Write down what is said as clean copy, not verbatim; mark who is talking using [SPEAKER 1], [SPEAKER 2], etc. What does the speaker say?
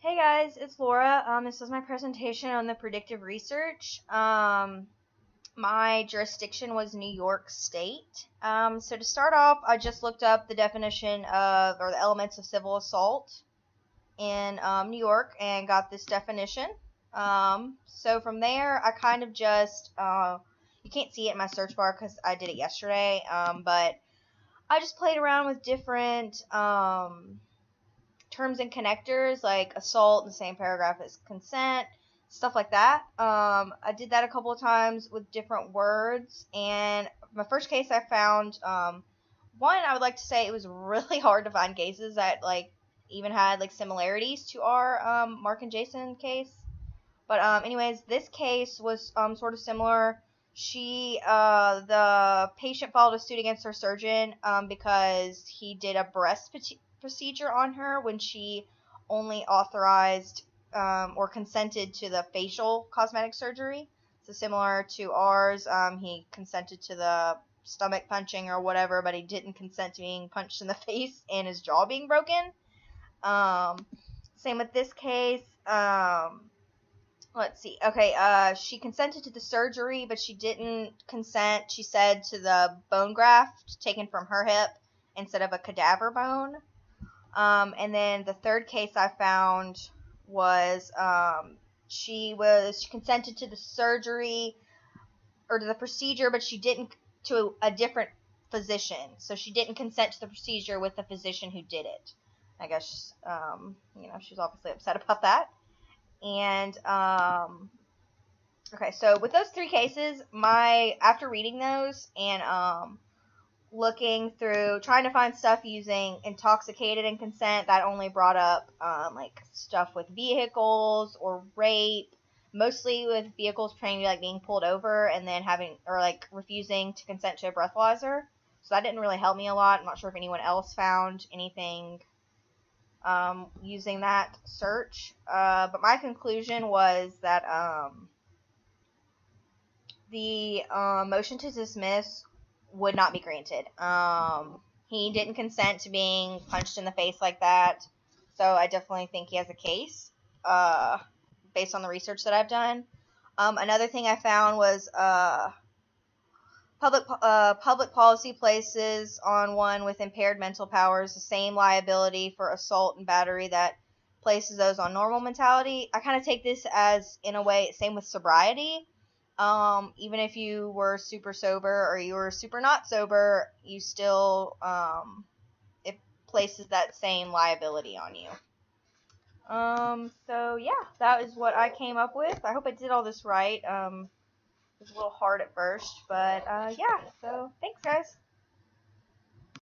[SPEAKER 1] Hey guys, it's Laura. This is my presentation on the predictive research. My jurisdiction was New York State. So to start off, I just looked up the definition of, or the elements of civil assault in New York and got this definition. So from there, I kind of just, you can't see it in my search bar because I did it yesterday, but I just played around with different, terms and connectors like assault in the same paragraph as consent, stuff like that. I did that a couple of times with different words, and my first case I found, one, I would like to say it was really hard to find cases that even had similarities to our Mark and Jason case. But anyways, this case was sort of similar. The patient filed a suit against her surgeon because he did a breast procedure on her when she only authorized or consented to the facial cosmetic surgery. So similar to ours, he consented to the stomach punching or whatever, but he didn't consent to being punched in the face and his jaw being broken. Same with this case. Let's see. Okay, she consented to the surgery, but she didn't consent, she said, to the bone graft taken from her hip instead of a cadaver bone. And then the third case I found was she consented to the surgery or to the procedure, but she didn't to a different physician. So she didn't consent to the procedure with the physician who did it. I guess she's obviously upset about that. And okay, so with those three cases, after reading those and looking through, trying to find stuff using intoxicated and consent, that only brought up stuff with vehicles or rape, mostly with vehicles trying to be being pulled over and then refusing to consent to a breathalyzer. So that didn't really help me a lot. I'm not sure if anyone else found anything using that search, but my conclusion was that the motion to dismiss would not be granted. He didn't consent to being punched in the face like that, so I definitely think he has a case based on the research that I've done. Another thing I found was public policy places on one with impaired mental powers the same liability for assault and battery that places those on normal mentality. I kind of take this as, in a way, same with sobriety. Even if you were super sober or you were super not sober, you still, it places that same liability on you. So yeah, that is what I came up with. I hope I did all this right. It was a little hard at first, but yeah, so thanks guys.